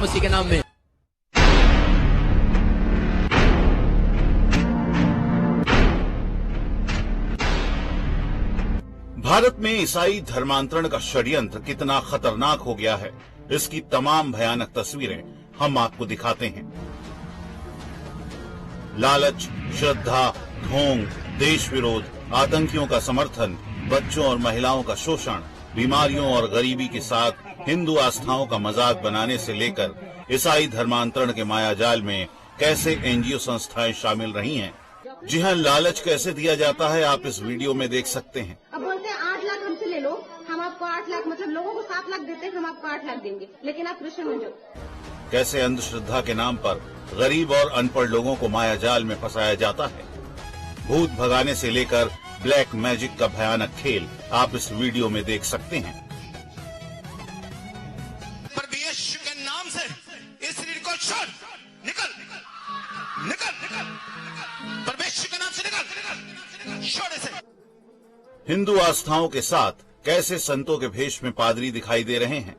मसीह के नाम में। भारत में ईसाई धर्मांतरण का षड्यंत्र कितना खतरनाक हो गया है, इसकी तमाम भयानक तस्वीरें हम आपको दिखाते हैं। लालच, श्रद्धा, ढोंग, देश विरोध, आतंकियों का समर्थन, बच्चों और महिलाओं का शोषण, बीमारियों और गरीबी के साथ हिंदू आस्थाओं का मजाक बनाने से लेकर ईसाई धर्मांतरण के मायाजाल में कैसे एनजीओ संस्थाएं शामिल रही हैं। जी हां, लालच कैसे दिया जाता है आप इस वीडियो में देख सकते हैं। अब बोलते हैं 8 लाख हमसे ले लो, हम आपको 8 लाख मतलब लोगों को 7 लाख देते हैं, हम आपको 8 लाख देंगे, लेकिन आप क्रिश्चियन हो जाओ। कैसे अंधश्रद्धा के नाम पर गरीब और अनपढ़ लोगों को मायाजाल में फंसाया जाता है। भूत भगाने से लेकर ब्लैक मैजिक का भयानक खेल आप इस वीडियो में देख सकते हैं। परमेश्वर के नाम से इस शरीर को छोड़, निकल निकल निकल निकल, परमेश्वर के नाम से निकल, छोड़ इसे। हिंदू आस्थाओं के साथ कैसे संतों के भेष में पादरी दिखाई दे रहे हैं।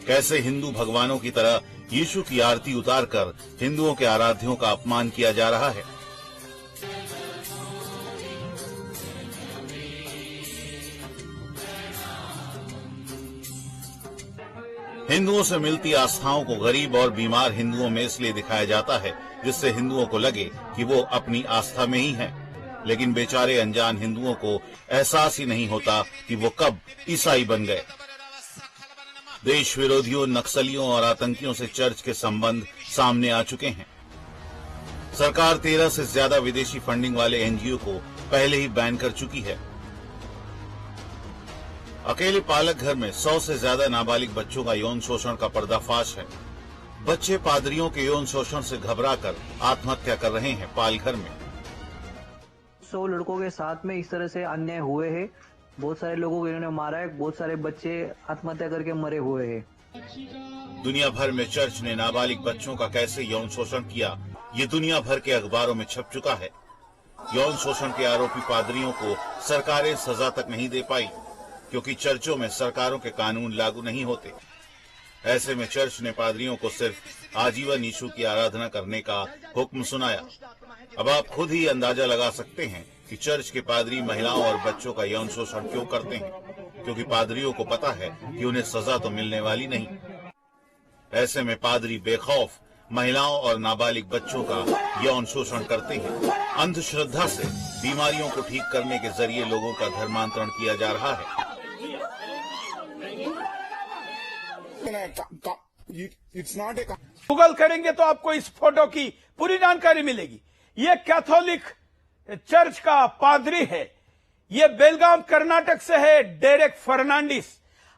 कैसे हिंदू भगवानों की तरह यीशु की आरती उतारकर हिंदुओं के आराध्यों का अपमान किया जा रहा है। हिंदुओं से मिलती आस्थाओं को गरीब और बीमार हिंदुओं में इसलिए दिखाया जाता है जिससे हिंदुओं को लगे कि वो अपनी आस्था में ही हैं, लेकिन बेचारे अनजान हिंदुओं को एहसास ही नहीं होता कि वो कब ईसाई बन गए। देश विरोधियों, नक्सलियों और आतंकियों से चर्च के संबंध सामने आ चुके हैं। सरकार 13 से ज्यादा विदेशी फंडिंग वाले एनजीओ को पहले ही बैन कर चुकी है। अकेले पालक घर में 100 से ज्यादा नाबालिग बच्चों का यौन शोषण का पर्दाफाश है। बच्चे पादरियों के यौन शोषण से घबराकर आत्महत्या कर रहे हैं पालघर में। 100 लड़कों के साथ में इस तरह से अन्याय हुए हैं। बहुत सारे लोगों को इन्होंने मारा है, बहुत सारे बच्चे आत्महत्या करके मरे हुए हैं। दुनिया भर में चर्च ने नाबालिग बच्चों का कैसे यौन शोषण किया, ये दुनिया भर के अखबारों में छप चुका है। यौन शोषण के आरोपी पादरियों को सरकारें सजा तक नहीं दे पाई, क्योंकि चर्चों में सरकारों के कानून लागू नहीं होते। ऐसे में चर्च ने पादरियों को सिर्फ आजीवन यीशु की आराधना करने का हुक्म सुनाया। अब आप खुद ही अंदाजा लगा सकते हैं कि चर्च के पादरी महिलाओं और बच्चों का यौन शोषण क्यों करते हैं, क्योंकि पादरियों को पता है कि उन्हें सजा तो मिलने वाली नहीं। ऐसे में पादरी बेखौफ महिलाओं और नाबालिग बच्चों का यौन शोषण करते हैं। अंधश्रद्धा से बीमारियों को ठीक करने के जरिए लोगों का धर्मांतरण किया जा रहा है। गूगल करेंगे तो आपको इस फोटो की पूरी जानकारी मिलेगी। ये कैथोलिक चर्च का पादरी है। ये बेलगाम कर्नाटक से है, डेरेक फर्नांडिस।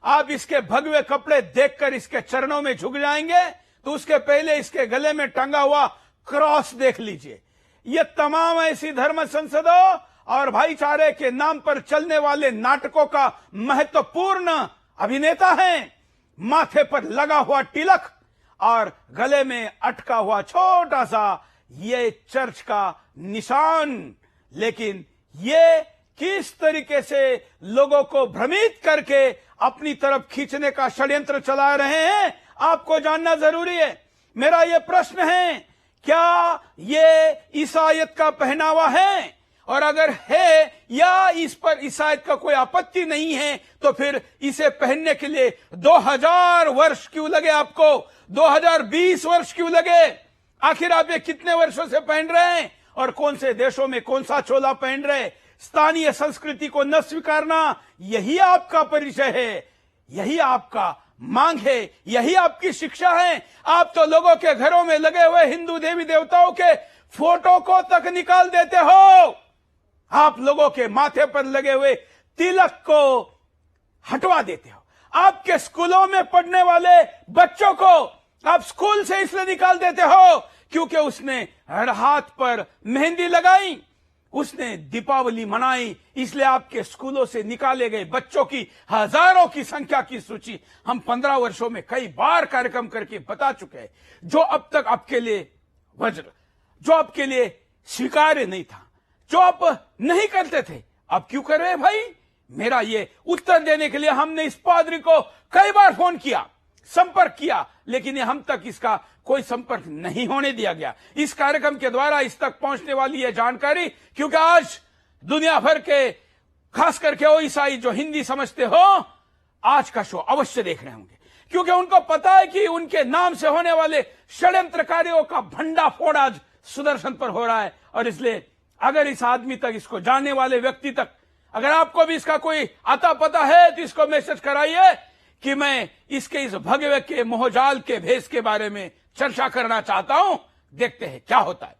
आप इसके भगवे कपड़े देखकर इसके चरणों में झुक जाएंगे, तो उसके पहले इसके गले में टंगा हुआ क्रॉस देख लीजिए। ये तमाम ऐसी धर्म संसदों और भाईचारे के नाम पर चलने वाले नाटकों का महत्वपूर्ण अभिनेता हैं। माथे पर लगा हुआ तिलक और गले में अटका हुआ छोटा सा ये चर्च का निशान। लेकिन ये किस तरीके से लोगों को भ्रमित करके अपनी तरफ खींचने का षड्यंत्र चला रहे हैं, आपको जानना जरूरी है। मेरा ये प्रश्न है, क्या ये ईसाईयत का पहनावा है? और अगर है या इस पर ईसाईयत का कोई आपत्ति नहीं है, तो फिर इसे पहनने के लिए 2000 वर्ष क्यों लगे आपको? 2020 वर्ष क्यों लगे? आखिर आप ये कितने वर्षों से पहन रहे हैं और कौन से देशों में कौन सा चोला पहन रहे? स्थानीय संस्कृति को न स्वीकारना, यही आपका परिचय है, यही आपका मांग है, यही आपकी शिक्षा है। आप तो लोगों के घरों में लगे हुए हिंदू देवी देवताओं के फोटो को तक निकाल देते हो। आप लोगों के माथे पर लगे हुए तिलक को हटवा देते हो। आपके स्कूलों में पढ़ने वाले बच्चों को आप स्कूल से इसलिए निकाल देते हो क्योंकि उसने हर हाथ पर मेहंदी लगाई, उसने दीपावली मनाई, इसलिए आपके स्कूलों से निकाले गए बच्चों की हजारों की संख्या की सूची हम 15 वर्षों में कई बार कार्यक्रम करके बता चुके हैं। जो अब तक आपके लिए वज्र, जो आपके लिए स्वीकार्य नहीं था, जो आप नहीं करते थे, अब क्यों कर रहे हैं भाई? मेरा ये उत्तर देने के लिए हमने इस पादरी को कई बार फोन किया, संपर्क किया, लेकिन हम तक इसका कोई संपर्क नहीं होने दिया गया। इस कार्यक्रम के द्वारा इस तक पहुंचने वाली यह जानकारी, क्योंकि आज दुनिया भर के खास करके वो ईसाई जो हिंदी समझते हो आज का शो अवश्य देख रहे होंगे, क्योंकि उनको पता है कि उनके नाम से होने वाले षड्यंत्रकारियों का भंडाफोड़ आज सुदर्शन पर हो रहा है। और इसलिए अगर इस आदमी तक, इसको जानने वाले व्यक्ति तक, अगर आपको भी इसका कोई आता पता है तो इसको मैसेज कराइए कि मैं इसके इस भगवे के मोहजाल के भेष के बारे में चर्चा करना चाहता हूं। देखते हैं क्या होता है।